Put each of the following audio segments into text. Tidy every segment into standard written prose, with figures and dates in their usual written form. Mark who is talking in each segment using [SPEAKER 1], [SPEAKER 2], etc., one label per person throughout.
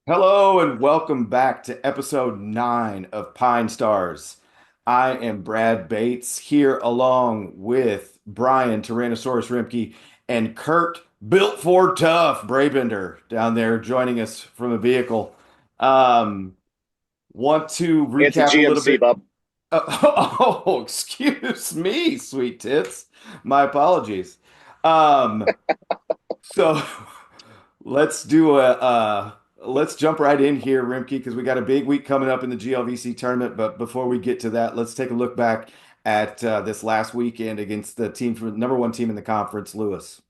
[SPEAKER 1] Hello and welcome back to episode 9 of Pine Stars. I am Brad Bates here along with Brian Tyrannosaurus Rimke and Kurt Built for Tough Brabender down there joining us from a vehicle. Um, want to
[SPEAKER 2] It's a
[SPEAKER 1] recap a little
[SPEAKER 2] GMC,
[SPEAKER 1] bit.
[SPEAKER 2] bub.
[SPEAKER 1] Oh, excuse me, sweet tits. My apologies. Um, so let's do let's jump right in here, Rimke, because we got a big week coming up in the GLVC tournament. But before we get to that, let's take a look back at this last weekend against the team from number one team in the conference, Lewis.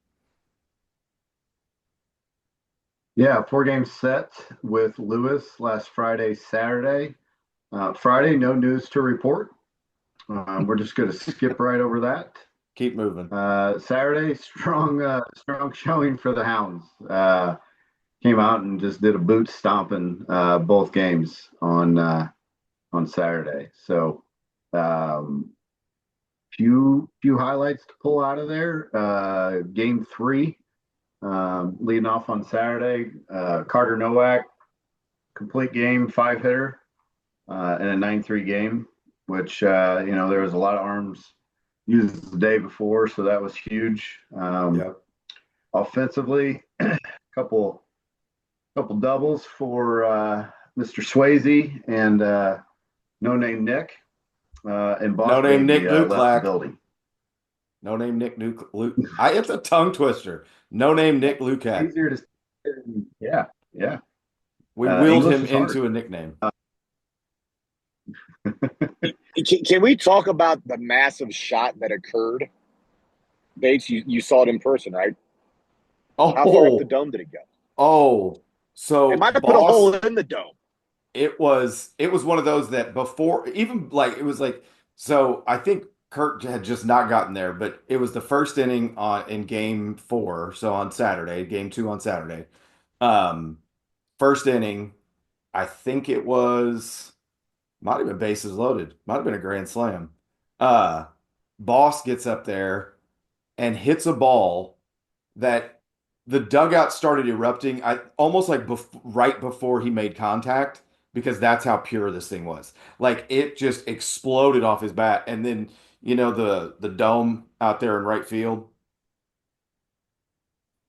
[SPEAKER 3] Yeah, 4 game set with Lewis last Friday, Saturday. Friday, no news to report. We're just going to skip right over that.
[SPEAKER 1] Keep moving.
[SPEAKER 3] Saturday, strong showing for the Hounds. Came out and just did a boot stomping both games on Saturday. So, few highlights to pull out of there. Game three, leading off on Saturday, Carter Nowak, complete game, five hitter, in a 9-3 game, which, there was a lot of arms used the day before, so that was huge.
[SPEAKER 1] Yep.
[SPEAKER 3] Offensively, couple couple doubles for Mr. Swayze and No Name Nick, and
[SPEAKER 1] No
[SPEAKER 3] Boss
[SPEAKER 1] name Nick
[SPEAKER 3] Baby left the
[SPEAKER 1] Luklack.
[SPEAKER 3] building.
[SPEAKER 1] No name Nick Luke. It's a tongue twister. No name Nick Lukac.
[SPEAKER 3] Easier to say. Yeah, yeah.
[SPEAKER 1] We willed
[SPEAKER 3] English
[SPEAKER 1] him
[SPEAKER 3] is hard.
[SPEAKER 1] into a nickname.
[SPEAKER 2] Can we talk about the massive shot that occurred? Bates, you saw it in person, right? How far up the
[SPEAKER 1] Oh,
[SPEAKER 2] dome did it go?
[SPEAKER 1] oh.
[SPEAKER 2] It
[SPEAKER 1] So
[SPEAKER 2] might have put a hole
[SPEAKER 1] boss.
[SPEAKER 2] in the dome.
[SPEAKER 1] It was one of those that before even like it was like so I think Kurt had just not gotten there, but it was the first inning on in game four, so on Saturday, game two on Saturday. Um, first inning, I think it was might have been bases loaded, might have been a grand slam. Uh, Boss gets up there and hits a ball that the dugout started erupting. I almost like right before he made contact because that's how pure this thing was. Like it just exploded off his bat, and then the dome out there in right field.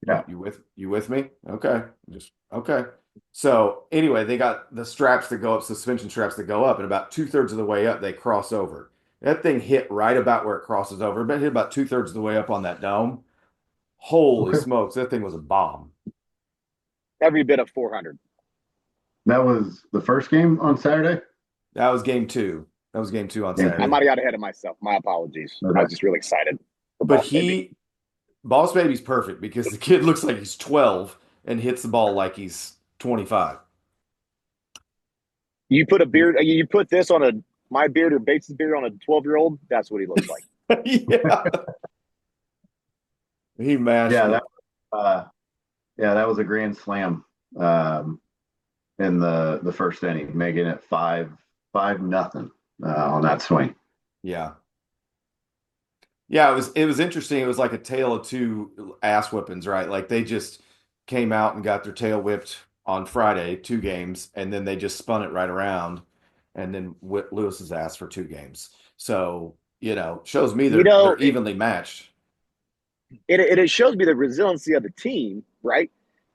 [SPEAKER 3] Yeah.
[SPEAKER 1] You with me? Okay, just okay. So anyway, they got the straps that go up, suspension straps that go up, and about two-thirds of the way up, they cross over. That thing hit right about where it crosses over, but hit about two-thirds of the way up on that dome. Holy
[SPEAKER 3] Okay.
[SPEAKER 1] smokes, that thing was a bomb.
[SPEAKER 2] Every bit of 400.
[SPEAKER 3] That was the first game on Saturday.
[SPEAKER 1] That was game two. That was game two on
[SPEAKER 3] Game
[SPEAKER 2] I
[SPEAKER 3] two.
[SPEAKER 1] Saturday.
[SPEAKER 2] might have got ahead of myself. My apologies. I
[SPEAKER 3] Okay.
[SPEAKER 2] was just really excited for
[SPEAKER 1] But
[SPEAKER 2] Boss Baby.
[SPEAKER 1] Boss Baby's perfect because the kid looks like he's 12 and hits the ball like he's 25.
[SPEAKER 2] You put a beard, you put this on my beard or Bates' beard on a 12-year-old. That's what he looks like.
[SPEAKER 1] Yeah, he mashed
[SPEAKER 3] Yeah,
[SPEAKER 1] it.
[SPEAKER 3] uh, that was a grand slam, in the first inning, making it 5-0 on that swing.
[SPEAKER 1] Yeah. Yeah, it was interesting. It was like a tale of two ass whippings, right? Like they just came out and got their tail whipped on Friday, two games, and then they just spun it right around and then whipped Lewis's ass for two games. So, shows me
[SPEAKER 2] You
[SPEAKER 1] they're
[SPEAKER 2] know,
[SPEAKER 1] evenly matched.
[SPEAKER 2] it shows me the resiliency of the team, right?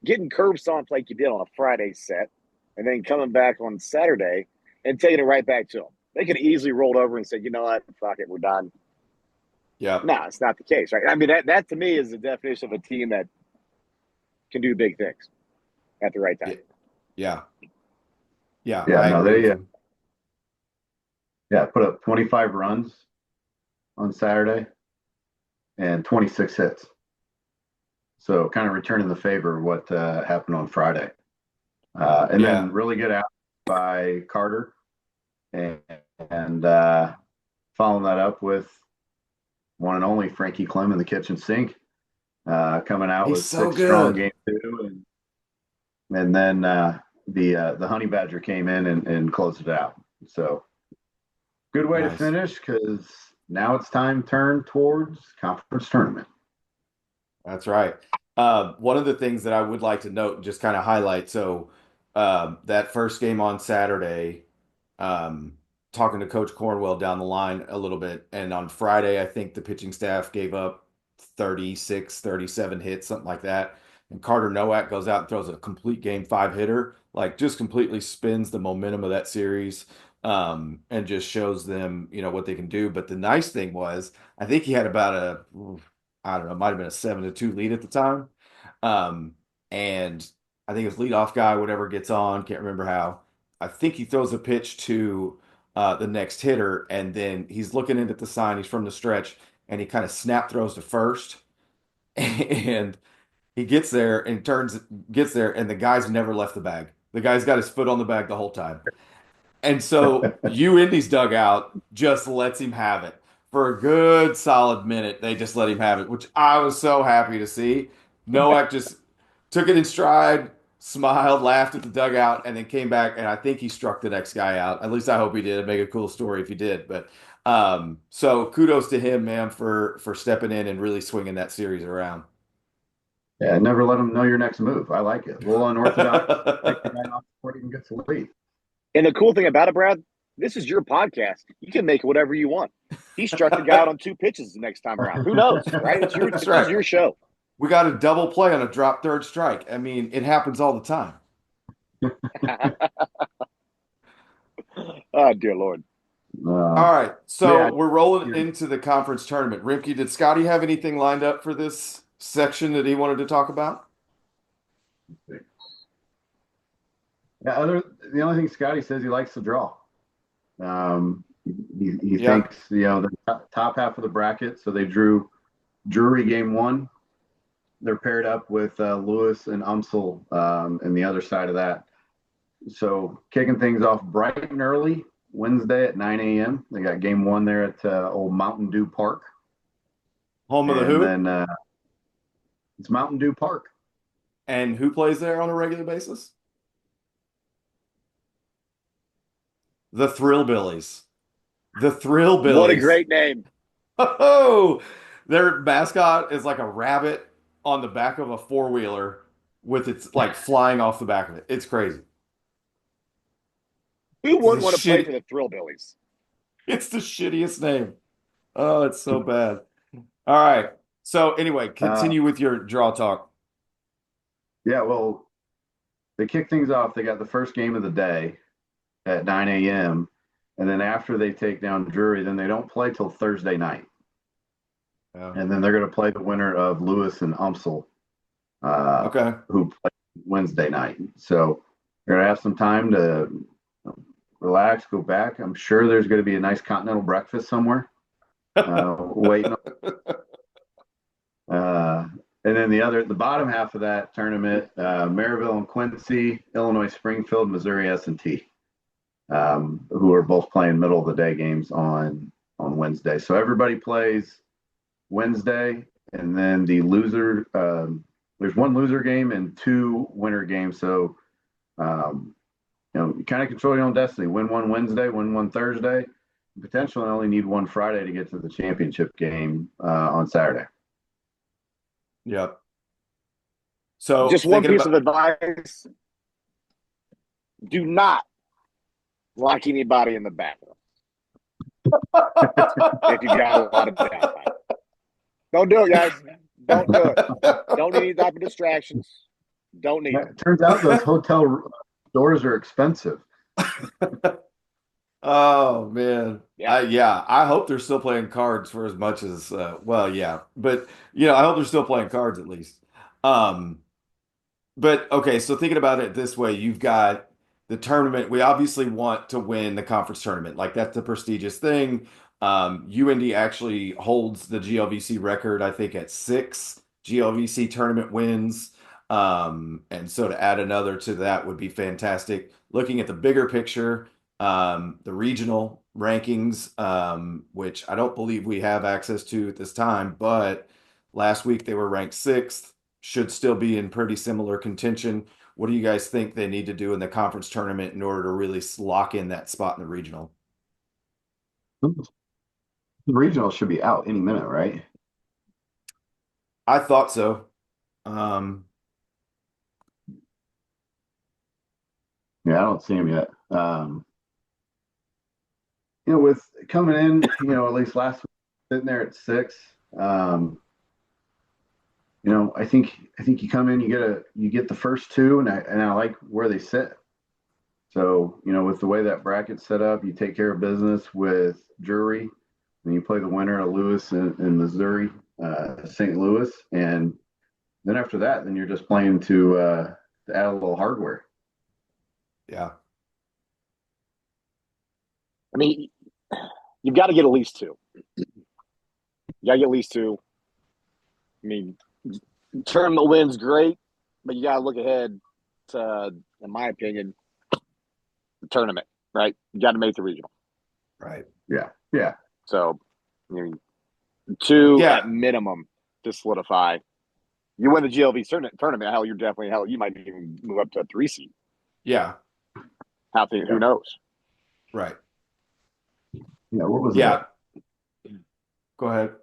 [SPEAKER 2] Getting curb stomped like you did on a Friday set, and then coming back on Saturday and taking it right back to them. They could have easily rolled over and said, "You know what? Fuck it, we're done."
[SPEAKER 1] Yeah.
[SPEAKER 2] No, it's not the case, right? I mean, that to me is the definition of a team that can do big things at the right time.
[SPEAKER 1] Yeah. Yeah. Yeah,
[SPEAKER 3] Yeah,
[SPEAKER 1] I
[SPEAKER 3] no,
[SPEAKER 1] agree with
[SPEAKER 3] they
[SPEAKER 1] you.
[SPEAKER 3] put up 25 runs on Saturday and 26 hits. So kind of returning the favor of what happened on Friday. And
[SPEAKER 1] Yeah.
[SPEAKER 3] then really good out by Carter, and, and following that up with one and only Frankie Clem in the kitchen sink, coming out
[SPEAKER 1] He's
[SPEAKER 3] with
[SPEAKER 1] so
[SPEAKER 3] six strong
[SPEAKER 1] good.
[SPEAKER 3] game two, and then the Honey Badger came in and closed it out. So good way to
[SPEAKER 1] Nice.
[SPEAKER 3] finish, because now it's time to turn towards conference tournament.
[SPEAKER 1] That's right. One of the things that I would like to note and just kind of highlight, so that first game on Saturday, um, talking to Coach Cornwell down the line a little bit. And on Friday, I think the pitching staff gave up 36, 37 hits, something like that. And Carter Nowak goes out and throws a complete game five hitter, like just completely spins the momentum of that series, and just shows them, what they can do. But the nice thing was, I think he had about I don't know, it might have been a 7-2 lead at the time. Um, and I think his leadoff guy, whatever, gets on, can't remember how. I think he throws a pitch to the next hitter, and then he's looking in at the sign. He's from the stretch, and he kind of snap throws to first, and he gets there, and the guy's never left the bag. The guy's got his foot on the bag the whole time. And so Indy's dugout just lets him have it. For a good solid minute, they just let him have it, which I was so happy to see. Nowak just took it in stride, smiled, laughed at the dugout, and then came back. And I think he struck the next guy out. At least I hope he did. It'd make a cool story if he did. But so kudos to him, man, for stepping in and really swinging that series around.
[SPEAKER 3] Yeah, never let them know your next move. I like it. A little unorthodox. Take the guy off before he even gets to lead.
[SPEAKER 2] And the cool thing about it, Brad, this is your podcast. You can make it whatever you want. He struck the guy out on 2 pitches the next time around. Who knows, right?
[SPEAKER 1] That's right.
[SPEAKER 2] It's your show.
[SPEAKER 1] We got a double play on a drop third strike. I mean, it happens all the time.
[SPEAKER 2] Oh, dear Lord.
[SPEAKER 1] All right, so
[SPEAKER 3] yeah.
[SPEAKER 1] we're rolling into the conference tournament. Rimke, did Scotty have anything lined up for this section that he wanted to talk about?
[SPEAKER 3] Yeah, the only thing Scotty says he likes to draw. He thinks the top half of the bracket. So they drew Drury game 1. They're paired up with Lewis and Umsel and the other side of that. So kicking things off bright and early Wednesday at 9 a.m. They got game 1 there at old Mountain Dew Park.
[SPEAKER 1] Home of the who?
[SPEAKER 3] And then it's Mountain Dew Park.
[SPEAKER 1] And who plays there on a regular basis? The Thrillbillies. The Thrillbillies.
[SPEAKER 2] What a great name.
[SPEAKER 1] Oh, their mascot is like a rabbit on the back of a four-wheeler with its like flying off the back of it. It's crazy.
[SPEAKER 2] Who wouldn't want to play for the Thrillbillies?
[SPEAKER 1] It's the shittiest name. Oh, it's so bad. All right. So anyway, continue with your draw talk.
[SPEAKER 3] Yeah, well, they kick things off. They got the first game of the day at 9 a.m. And then after they take down Drury, then they don't play till Thursday night. And then they're going to play the winner of Lewis and Umsel, who play Wednesday night. So they're going to have some time to relax, go back. I'm sure there's going to be a nice continental breakfast somewhere waiting. And then the bottom half of that tournament, Maryville and Quincy, Illinois Springfield, Missouri S&T, who are both playing middle of the day games on Wednesday. So everybody plays Wednesday, and then the loser, there's 1 loser game and 2 winner games. So, you kind of control your own destiny. Win 1 Wednesday, win 1 Thursday. Potentially only need 1 Friday to get to the championship game on Saturday.
[SPEAKER 1] Yep. So
[SPEAKER 2] just one piece of advice: do not lock anybody in the bathroom if you got a lot of downtime. Don't do it, guys. Don't do it. Don't need any type of distractions. Don't need it.
[SPEAKER 3] It turns out those hotel doors are expensive.
[SPEAKER 1] Oh man,
[SPEAKER 2] Yeah.
[SPEAKER 1] I hope they're still playing cards for as much as but I hope they're still playing cards at least. But okay, so thinking about it this way, you've got the tournament. We obviously want to win the conference tournament, like that's the prestigious thing. UND actually holds the GLVC record, I think, at 6 GLVC tournament wins. And so to add another to that would be fantastic. Looking at the bigger picture. The regional rankings, which I don't believe we have access to at this time, but last week they were ranked 6th, should still be in pretty similar contention. What do you guys think they need to do in the conference tournament in order to really lock in that spot in the regional?
[SPEAKER 3] The regional should be out any minute, right?
[SPEAKER 1] I thought so.
[SPEAKER 3] Yeah, I don't see him yet. With coming in, at least last week, sitting there at 6. Um, I think you come in, you get the first two, and I like where they sit. So, with the way that bracket's set up, you take care of business with Drury, and you play the winner of Lewis in Missouri, St. Louis, and then after that, then you're just playing to add a little hardware.
[SPEAKER 1] Yeah.
[SPEAKER 2] I mean, you've got to get at least two. You got to get at least two. I mean, tournament wins great, but you got to look ahead to, in my opinion, the tournament, right? You got to make the regional.
[SPEAKER 1] Right.
[SPEAKER 3] Yeah, yeah,
[SPEAKER 2] So, I mean, two
[SPEAKER 1] Yeah.
[SPEAKER 2] at minimum to solidify. You win the GLVC tournament, hell, you might even move up to a 3 seed.
[SPEAKER 1] Yeah.
[SPEAKER 2] Who knows?
[SPEAKER 1] Right.
[SPEAKER 3] yeah. What was
[SPEAKER 1] Yeah.
[SPEAKER 3] that?
[SPEAKER 1] Go ahead.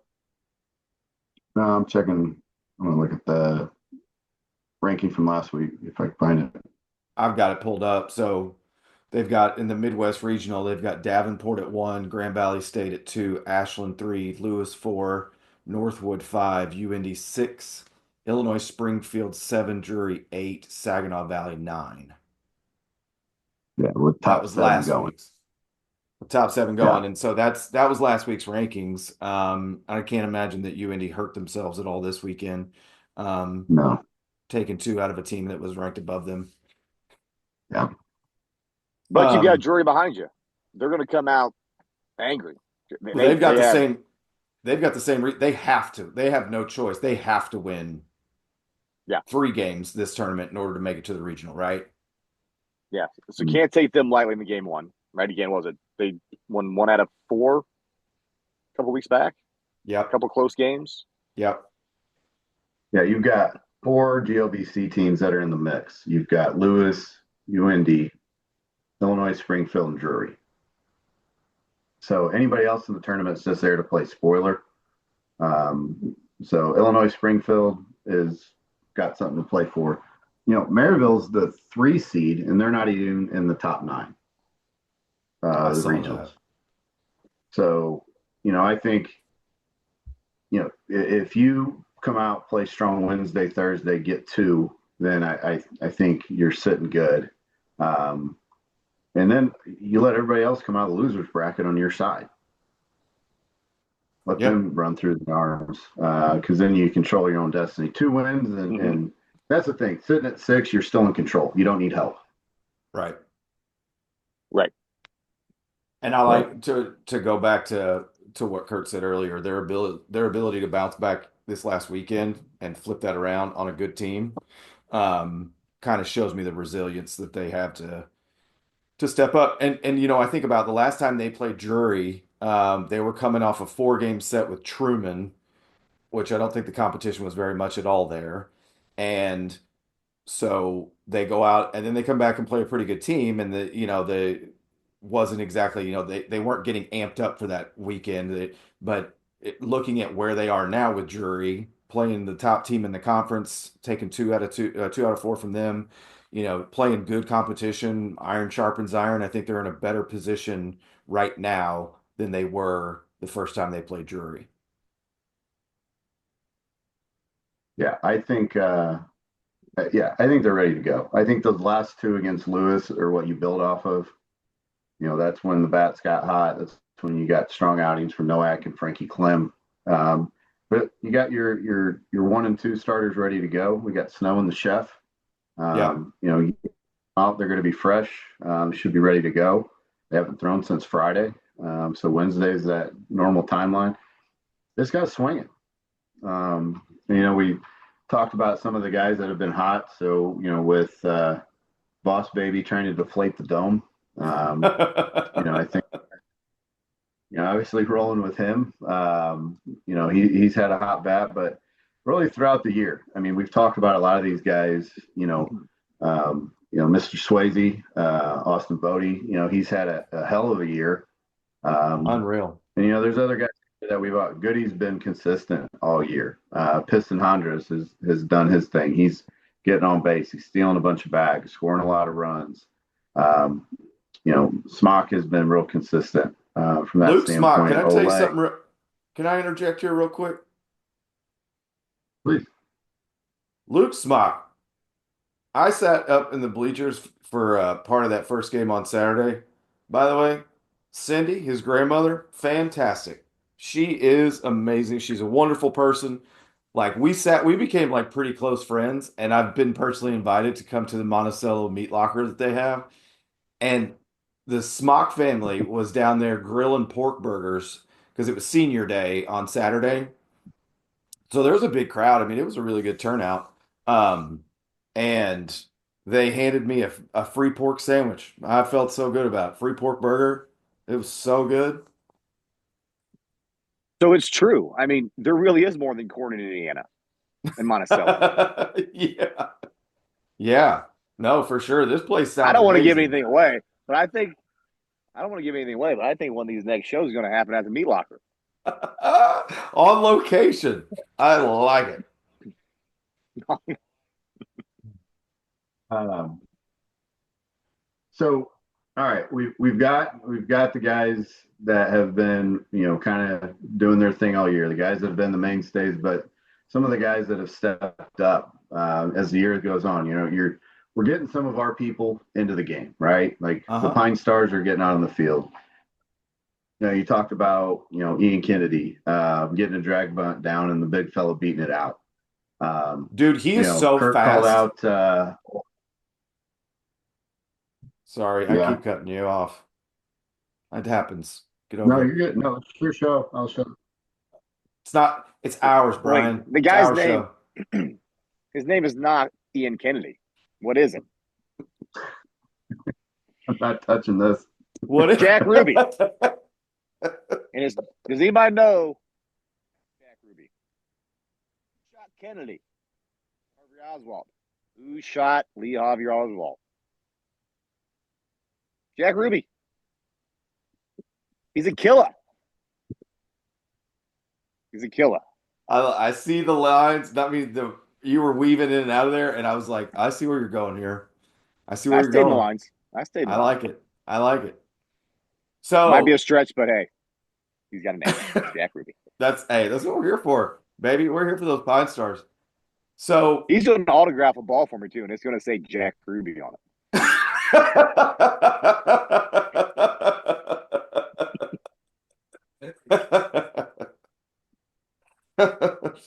[SPEAKER 3] No, I'm checking. I'm gonna look at the ranking from last week if I can find it.
[SPEAKER 1] I've got it pulled up. So they've got in the Midwest Regional, they've got Davenport at 1, Grand Valley State at 2, Ashland 3, Lewis 4, Northwood 5, UND 6, Illinois Springfield 7, Drury 8, Saginaw Valley 9.
[SPEAKER 3] Yeah, with
[SPEAKER 1] That
[SPEAKER 3] top
[SPEAKER 1] was
[SPEAKER 3] seven
[SPEAKER 1] last
[SPEAKER 3] going.
[SPEAKER 1] week's. The top 7
[SPEAKER 3] Yeah,
[SPEAKER 1] going. And so that was last week's rankings. I can't imagine that UND hurt themselves at all this weekend. Um,
[SPEAKER 3] no,
[SPEAKER 1] taking 2 out of a team that was ranked above them.
[SPEAKER 3] yeah,
[SPEAKER 2] But you've got
[SPEAKER 1] Um,
[SPEAKER 2] Drury behind you. They're going to come out angry.
[SPEAKER 1] well, they've got
[SPEAKER 2] They
[SPEAKER 1] the
[SPEAKER 2] have,
[SPEAKER 1] same. They've got the same. They have to. They have no choice. They have to win
[SPEAKER 2] yeah,
[SPEAKER 1] 3 games this tournament in order to make it to the regional, right?
[SPEAKER 2] yeah. So
[SPEAKER 3] mm,
[SPEAKER 2] can't take them lightly in the game one, right? Again, was it they won 1 out of 4 a couple weeks back? A
[SPEAKER 1] Yep.
[SPEAKER 2] couple close games.
[SPEAKER 1] Yep.
[SPEAKER 3] yeah. You've got 4 GLVC teams that are in the mix. You've got Lewis, UND, Illinois, Springfield, and Drury. So anybody else in the tournament's just there to play spoiler. So Illinois, Springfield is got something to play for. Maryville's the 3 seed, and they're not even in the top 9
[SPEAKER 1] I
[SPEAKER 3] the
[SPEAKER 1] saw
[SPEAKER 3] regionals.
[SPEAKER 1] that.
[SPEAKER 3] So, I think, if you come out, play strong Wednesday, Thursday, get 2, then I think you're sitting good. Um, and then you let everybody else come out of the losers bracket on your side. Let
[SPEAKER 1] Yep.
[SPEAKER 3] them run through the arms because then you control your own destiny. 2 wins, and that's the thing. Sitting at 6, you're still in control. You don't need help.
[SPEAKER 1] Right.
[SPEAKER 2] Right.
[SPEAKER 1] And I
[SPEAKER 3] But
[SPEAKER 1] like to go back to what Kurt said earlier. Their ability to bounce back this last weekend and flip that around on a good team, kind of shows me the resilience that they have to step up. And I think about the last time they played Drury, they were coming off a 4-game set with Truman, which I don't think the competition was very much at all there. And so they go out and then they come back and play a pretty good team. And the wasn't exactly, they weren't getting amped up for that weekend. But looking at where they are now with Drury, playing the top team in the conference, taking 2 out of 4 from them, playing good competition, iron sharpens iron. I think they're in a better position right now than they were the first time they played Drury.
[SPEAKER 3] yeah, I think they're ready to go. I think those last 2 against Lewis are what you build off of. That's when the bats got hot. That's when you got strong outings from Nowak and Frankie Clem. But you got your 1 and 2 starters ready to go. We got Snow and the Chef.
[SPEAKER 1] Yep.
[SPEAKER 3] They're going to be fresh. Should be ready to go. They haven't thrown since Friday, so Wednesday is that normal timeline. This guy's swinging. We talked about some of the guys that have been hot. So with Boss Baby trying to deflate the dome. I think obviously rolling with him. He's had a hot bat, but really throughout the year. I mean, we've talked about a lot of these guys. Mr. Swayze, Austin Bodie. He's had a hell of a year.
[SPEAKER 1] Unreal.
[SPEAKER 3] And there's other guys that we've Goody's been consistent all year. Piston Hondras has done his thing. He's getting on base. He's stealing a bunch of bags, scoring a lot of runs. Um, Smock has been real consistent from that
[SPEAKER 1] Luke Smock, can
[SPEAKER 3] standpoint.
[SPEAKER 1] I tell you
[SPEAKER 3] Oleg,
[SPEAKER 1] something? Can I interject here real quick?
[SPEAKER 3] please.
[SPEAKER 1] Luke Smock. I sat up in the bleachers for part of that first game on Saturday. By the way, Cindy, his grandmother, fantastic. She is amazing. She's a wonderful person. Like we became like pretty close friends, and I've been personally invited to come to the Monticello meat locker that they have. And the Smock family was down there grilling pork burgers because it was senior day on Saturday. So there was a big crowd. I mean, it was a really good turnout. And they handed me a free pork sandwich. I felt so good about it. Free pork burger. It was so good.
[SPEAKER 2] So it's true. I mean, there really is more than corn in Indiana and Monticello.
[SPEAKER 1] Yeah. Yeah. No, for sure. This place
[SPEAKER 2] I
[SPEAKER 1] sounds
[SPEAKER 2] don't want to give
[SPEAKER 1] amazing.
[SPEAKER 2] anything away, but I don't want to give anything away, but I think one of these next shows is going to happen at the meat locker.
[SPEAKER 1] On location. I like it.
[SPEAKER 3] Um, so, all right, we've got the guys that have been kind of doing their thing all year. The guys that have been the mainstays, but some of the guys that have stepped up as the year goes on. We're getting some of our people into the game, right? Like the
[SPEAKER 1] Uh-huh.
[SPEAKER 3] Pine Stars are getting out on the field. You talked about Ian Kennedy getting a drag bunt down and the big fella beating it out.
[SPEAKER 1] Dude, he is so
[SPEAKER 3] Kurt called
[SPEAKER 1] fast.
[SPEAKER 3] out.
[SPEAKER 1] Sorry, I
[SPEAKER 3] Yeah,
[SPEAKER 1] keep cutting you off. It happens. Get
[SPEAKER 3] no,
[SPEAKER 1] over it.
[SPEAKER 3] you're good. No, it's your show. I'll show.
[SPEAKER 1] It's ours,
[SPEAKER 2] Wait,
[SPEAKER 1] Brian.
[SPEAKER 2] the
[SPEAKER 1] It's
[SPEAKER 2] guy's
[SPEAKER 1] our
[SPEAKER 2] name,
[SPEAKER 1] show.
[SPEAKER 2] his name is not Ian Kennedy. What is it?
[SPEAKER 3] I'm not touching this.
[SPEAKER 1] What?
[SPEAKER 2] Jack Ruby. And does anybody know Jack Ruby? Who shot Kennedy? Harvey Oswald. Who shot Lee Harvey Oswald? Jack Ruby. He's a killer. He's a killer.
[SPEAKER 1] I see the lines. That means you were weaving in and out of there, and I was like, I see where you're going here. I see where
[SPEAKER 2] I
[SPEAKER 1] you're
[SPEAKER 2] stayed in the
[SPEAKER 1] going.
[SPEAKER 2] lines. I stayed in the
[SPEAKER 1] I
[SPEAKER 2] lines.
[SPEAKER 1] like it. I like it.
[SPEAKER 2] Might be a
[SPEAKER 1] So
[SPEAKER 2] stretch, but hey, he's got a name. Jack Ruby.
[SPEAKER 1] that's what we're here for, baby. We're here for those Pine Stars. So
[SPEAKER 2] He's going to autograph a ball for me too, and it's going to say Jack Ruby on it.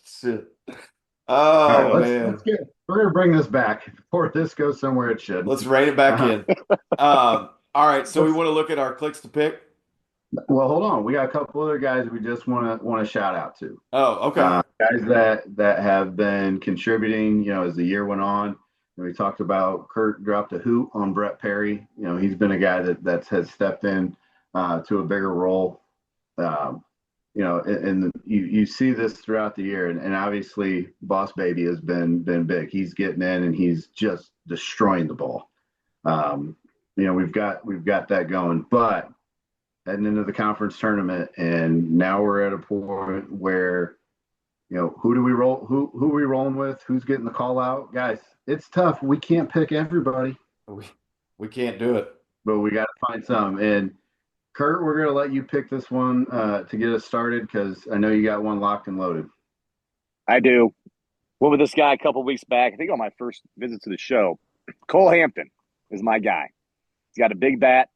[SPEAKER 1] Shit.
[SPEAKER 3] All right,
[SPEAKER 1] Oh
[SPEAKER 3] let's
[SPEAKER 1] man.
[SPEAKER 3] get. We're gonna bring this back before this goes somewhere it should.
[SPEAKER 1] Let's rein it back
[SPEAKER 3] Uh,
[SPEAKER 1] in. All right, so we
[SPEAKER 3] let's.
[SPEAKER 1] want to look at our clicks to pick.
[SPEAKER 3] Well, hold on. We got a couple other guys we just want to shout out to.
[SPEAKER 1] Oh, okay.
[SPEAKER 3] Guys that have been contributing. As the year went on. We talked about Kurt dropped a hoot on Brett Perry. He's been a guy that has stepped in to a bigger role. Um, and you see this throughout the year, and obviously Boss Baby has been big. He's getting in and he's just destroying the ball. We've got that going, but heading into the conference tournament, and now we're at a point where who do we roll? Who are we rolling with? Who's getting the call out? Guys, it's tough. We can't pick everybody,
[SPEAKER 1] We we can't do it.
[SPEAKER 3] but we got to find some. And Kurt, we're going to let you pick this one to get us started because I know you got one locked and loaded.
[SPEAKER 2] I do. Went with this guy a couple weeks back. I think on my first visit to the show. Cole Hampton is my guy. He's got a big bat.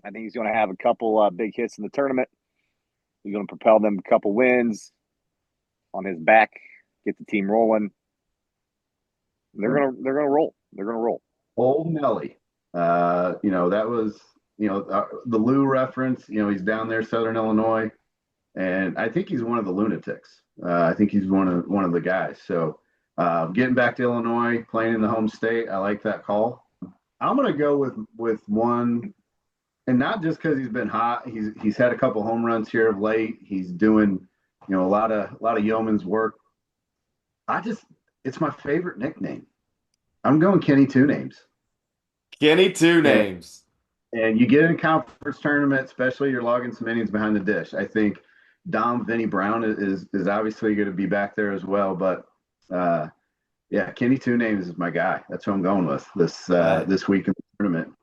[SPEAKER 2] I think he's going to have a couple big hits in the tournament. He's going to propel them a couple wins on his back, get the team rolling. They're gonna roll. They're gonna roll.
[SPEAKER 3] Old Nelly. That was the Lou reference. He's down there, Southern Illinois, and I think he's one of the lunatics. I think he's one of the guys. So getting back to Illinois, playing in the home state, I like that call. I'm gonna go with one, and not just because he's been hot. He's had a couple home runs here of late. He's doing a lot of yeoman's work. It's my favorite nickname. I'm going Kenny Two Names.
[SPEAKER 1] Kenny two
[SPEAKER 3] And,
[SPEAKER 1] names.
[SPEAKER 3] and you get in a conference tournament, especially you're logging some innings behind the dish. I think Dom Vinny Brown is obviously going to be back there as well. But yeah, Kenny Two Names is my guy. That's who I'm going with this
[SPEAKER 1] Uh,
[SPEAKER 3] this week in the tournament.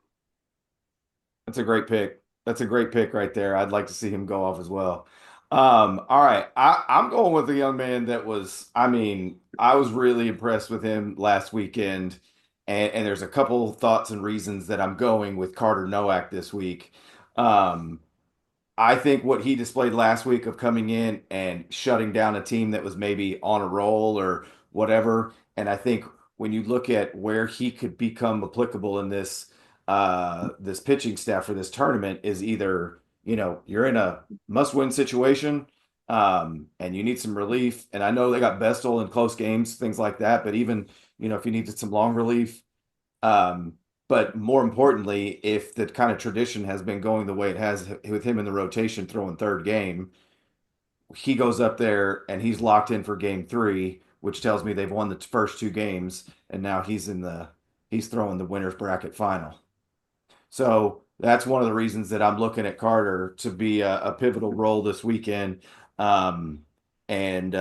[SPEAKER 1] That's a great pick. That's a great pick right there. I'd like to see him go off as well. All right. I'm going with a young man that was, I mean, I was really impressed with him last weekend. And there's a couple thoughts and reasons that I'm going with Carter Nowak this week. Um, I think what he displayed last week of coming in and shutting down a team that was maybe on a roll or whatever, and I think when you look at where he could become applicable in this pitching staff for this tournament is either, you're in a must-win situation, and you need some relief. And I know they got Bestel in close games, things like that, but even, if you needed some long relief, um, but more importantly, if the kind of tradition has been going the way it has with him in the rotation throwing third game, he goes up there and he's locked in for game three, which tells me they've won the first two games, and now he's throwing the winner's bracket final. So that's one of the reasons that I'm looking at Carter to be a pivotal role this weekend, um, and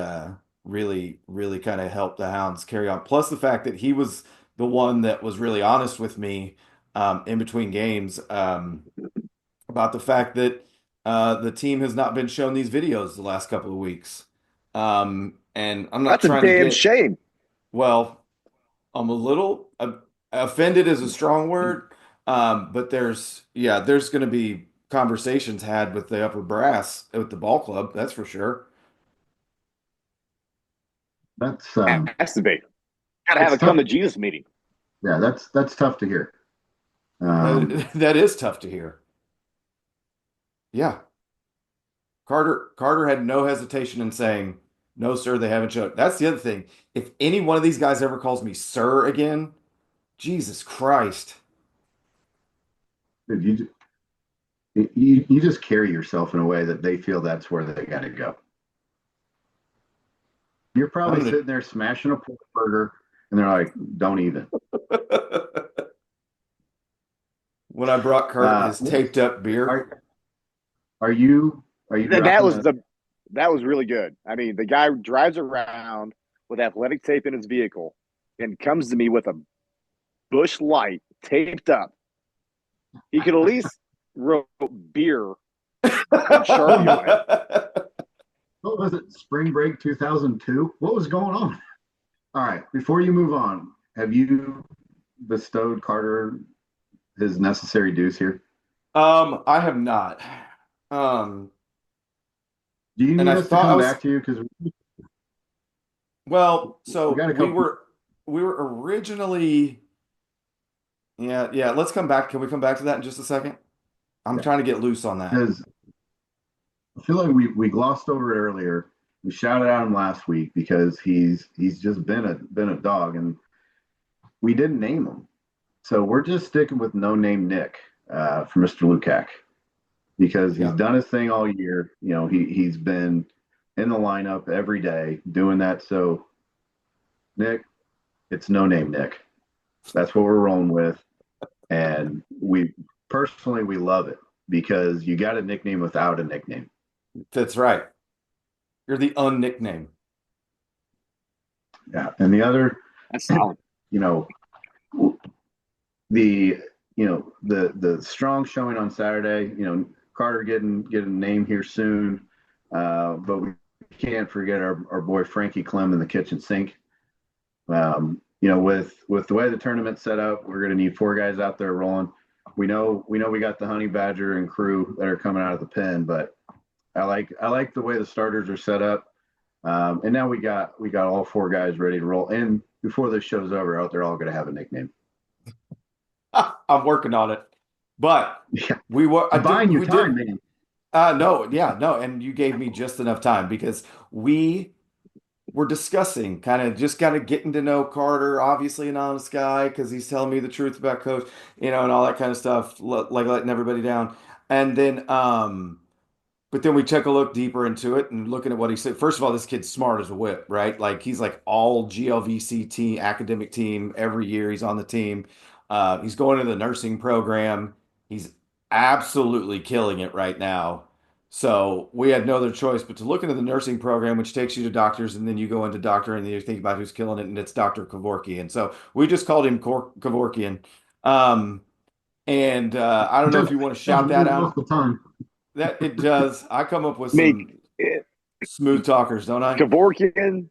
[SPEAKER 1] really, really kind of help the Hounds carry on. Plus the fact that he was the one that was really honest with me in between games about the fact that the team has not been shown these videos the last couple of weeks. And I'm not
[SPEAKER 2] That's a
[SPEAKER 1] trying to
[SPEAKER 2] damn
[SPEAKER 1] get,
[SPEAKER 2] shame.
[SPEAKER 1] well, I'm a little offended is a strong word, but there's going to be conversations had with the upper brass at the ball club. That's for sure.
[SPEAKER 3] That's
[SPEAKER 2] Has to be. Got to have
[SPEAKER 3] it's
[SPEAKER 2] a come
[SPEAKER 3] tough.
[SPEAKER 2] to Jesus meeting.
[SPEAKER 3] Yeah, that's tough to hear. Um,
[SPEAKER 1] That is tough to hear. Yeah, Carter had no hesitation in saying, "No, sir, they haven't showed." That's the other thing. If any one of these guys ever calls me sir again, Jesus Christ.
[SPEAKER 3] dude, you just carry yourself in a way that they feel that's where they got to go. You're probably
[SPEAKER 1] I'm
[SPEAKER 3] sitting there smashing a pork burger, and they're like, "Don't even."
[SPEAKER 1] when I brought Kurt his taped up beer.
[SPEAKER 3] Are are you are you
[SPEAKER 2] That, that
[SPEAKER 3] dropping
[SPEAKER 2] was
[SPEAKER 3] the?
[SPEAKER 2] the that was really good. I mean, the guy drives around with athletic tape in his vehicle and comes to me with a bush light taped up. He could at least wrote beer in Sharpie on it.
[SPEAKER 3] What was it? Spring Break 2002? What was going on? All right. Before you move on, have you bestowed Carter his necessary dues here?
[SPEAKER 1] I have not. Um,
[SPEAKER 3] Do you
[SPEAKER 1] and
[SPEAKER 3] need
[SPEAKER 1] I
[SPEAKER 3] us to
[SPEAKER 1] thought I
[SPEAKER 3] come
[SPEAKER 1] was
[SPEAKER 3] back to you? Because
[SPEAKER 1] well,
[SPEAKER 3] we
[SPEAKER 1] so
[SPEAKER 3] got a
[SPEAKER 1] we
[SPEAKER 3] couple.
[SPEAKER 1] were we were originally, yeah, yeah, let's come back. Can we come back to that in just a second? I'm
[SPEAKER 3] Yeah.
[SPEAKER 1] trying to get loose on that.
[SPEAKER 3] Because I feel like we glossed over it earlier. We shouted at him last week because he's just been a dog, and we didn't name him. So we're just sticking with no name Nick for Mr. Lukac because he's
[SPEAKER 1] Yeah.
[SPEAKER 3] done his thing all year. He's been in the lineup every day doing that. So Nick, it's no name Nick. That's what we're rolling with, and we love it because you got a nickname without a nickname.
[SPEAKER 1] That's right. You're the unnickname.
[SPEAKER 3] Yeah, and the other,
[SPEAKER 2] That's solid.
[SPEAKER 3] you know, the the strong showing on Saturday. Carter getting a name here soon, but we can't forget our boy Frankie Clem in the kitchen sink. With the way the tournament's set up, we're going to need four guys out there rolling. We got the Honey Badger and crew that are coming out of the pen, but I like the way the starters are set up. And now we got all four guys ready to roll. And before this show's over, out there all going to have a nickname.
[SPEAKER 1] I'm working on it. But
[SPEAKER 3] Yeah,
[SPEAKER 1] we were I
[SPEAKER 3] I'm buying
[SPEAKER 1] did
[SPEAKER 3] you
[SPEAKER 1] we did
[SPEAKER 3] time, man.
[SPEAKER 1] no, yeah, no, and you gave me just enough time because we were discussing kind of getting to know Carter, obviously an honest guy because he's telling me the truth about coach, and all that kind of stuff, like letting everybody down. And then but then we took a look deeper into it and looking at what he said. First of all, this kid's smart as a whip, right? Like he's like all GLVC team, academic team every year. He's on the team. He's going to the nursing program. He's absolutely killing it right now. So we had no other choice but to look into the nursing program, which takes you to doctors, and then you go into doctor, and then you think about who's killing it, and it's Dr. Kevorkian. So we just called him Kevorkian. Um, And I don't know if you want to shout
[SPEAKER 3] Doesn't
[SPEAKER 1] that
[SPEAKER 3] move most
[SPEAKER 1] out.
[SPEAKER 3] of the time.
[SPEAKER 1] That it does. I come up with
[SPEAKER 2] Meek,
[SPEAKER 1] some smooth talkers, don't I?
[SPEAKER 2] Kevorkian,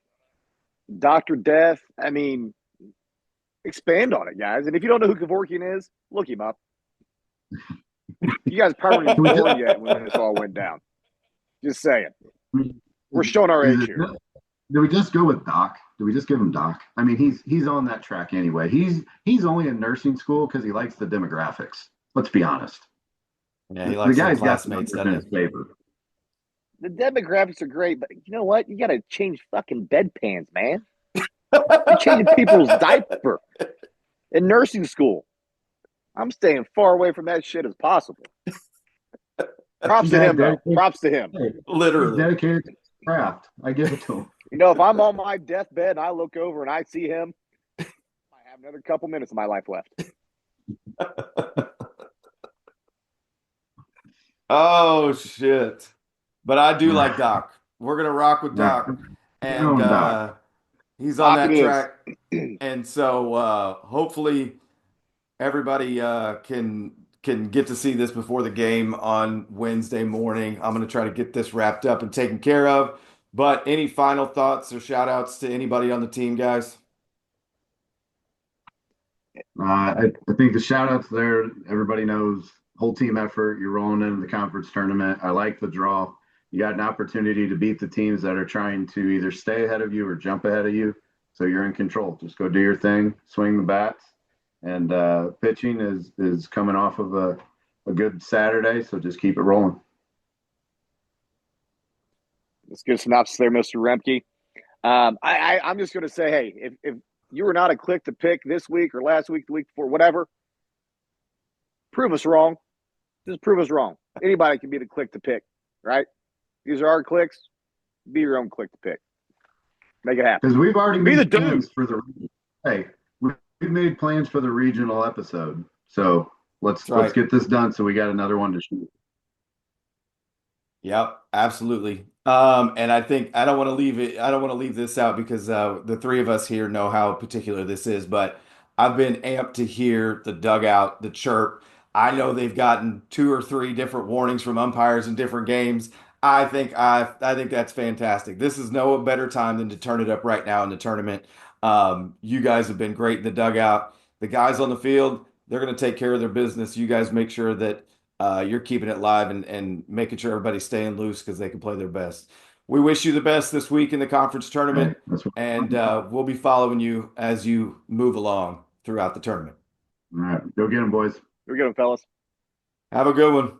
[SPEAKER 2] Dr. Death. I mean, expand on it, guys. And if you don't know who Kevorkian is, look him up. You guys probably weren't
[SPEAKER 3] Can we
[SPEAKER 2] even
[SPEAKER 3] just,
[SPEAKER 2] born yet when this all went down. Just saying. We're
[SPEAKER 3] is,
[SPEAKER 2] showing our
[SPEAKER 3] is
[SPEAKER 2] age
[SPEAKER 3] it,
[SPEAKER 2] here.
[SPEAKER 3] do we just go with Doc? Do we just give him Doc? I mean, he's on that track anyway. He's only in nursing school because he likes the demographics. Let's be honest.
[SPEAKER 1] Yeah, he
[SPEAKER 3] The
[SPEAKER 1] likes the
[SPEAKER 3] guy's got the
[SPEAKER 1] classmates,
[SPEAKER 3] numbers in
[SPEAKER 1] doesn't
[SPEAKER 3] his favor.
[SPEAKER 2] The demographics are great, but you know what? You got to change fucking bedpans, man.
[SPEAKER 1] he?
[SPEAKER 2] You're changing people's diaper in nursing school. I'm staying far away from that shit as possible. Props to
[SPEAKER 3] That
[SPEAKER 2] him, though.
[SPEAKER 3] dedicated,
[SPEAKER 2] Props to him.
[SPEAKER 3] hey, he's
[SPEAKER 1] Literally.
[SPEAKER 3] dedicated to his craft. I give it to him.
[SPEAKER 2] You know, if I'm on my deathbed and I look over and I see him, I have another couple minutes of my life left.
[SPEAKER 1] Oh shit. But I do like Doc. We're gonna rock with
[SPEAKER 3] Right.
[SPEAKER 1] Doc. And
[SPEAKER 3] Doc.
[SPEAKER 1] he's on
[SPEAKER 2] Doc
[SPEAKER 1] that
[SPEAKER 2] it is.
[SPEAKER 1] track. And so hopefully everybody can get to see this before the game on Wednesday morning. I'm gonna try to get this wrapped up and taken care of. But any final thoughts or shout outs to anybody on the team, guys?
[SPEAKER 3] I think the shout outs there, everybody knows whole team effort. You're rolling into the conference tournament. I like the draw. You got an opportunity to beat the teams that are trying to either stay ahead of you or jump ahead of you. So you're in control. Just go do your thing, swing the bats. And pitching is coming off of a good Saturday. So just keep it rolling.
[SPEAKER 2] Let's get a synopsis there, Mr. Remke. I'm just going to say, hey, if you were not a click to pick this week or last week, the week before, whatever, prove us wrong. Just prove us wrong. Anybody can be the click to pick, right? These are our clicks. Be your own click to pick. Make it happen.
[SPEAKER 3] Because we've already
[SPEAKER 2] Be the
[SPEAKER 3] made
[SPEAKER 2] dude.
[SPEAKER 3] plans for the hey, we've made plans for the regional episode. So let's
[SPEAKER 1] That's right.
[SPEAKER 3] get this done so we got another one to shoot.
[SPEAKER 1] Yep, absolutely. And I think I don't want to leave it. I don't want to leave this out because the three of us here know how particular this is. But I've been amped to hear the dugout, the chirp. I know they've gotten two or three different warnings from umpires in different games. I think that's fantastic. This is no better time than to turn it up right now in the tournament. You guys have been great in the dugout. The guys on the field, they're going to take care of their business. You guys make sure that you're keeping it live and making sure everybody's staying loose because they can play their best. We wish you the best this week in the conference
[SPEAKER 3] Hey,
[SPEAKER 1] tournament,
[SPEAKER 3] that's what
[SPEAKER 1] and we'll be following you as you move along throughout the tournament.
[SPEAKER 3] all right. Go get them, boys.
[SPEAKER 2] Here we go, fellas.
[SPEAKER 1] Have a good one.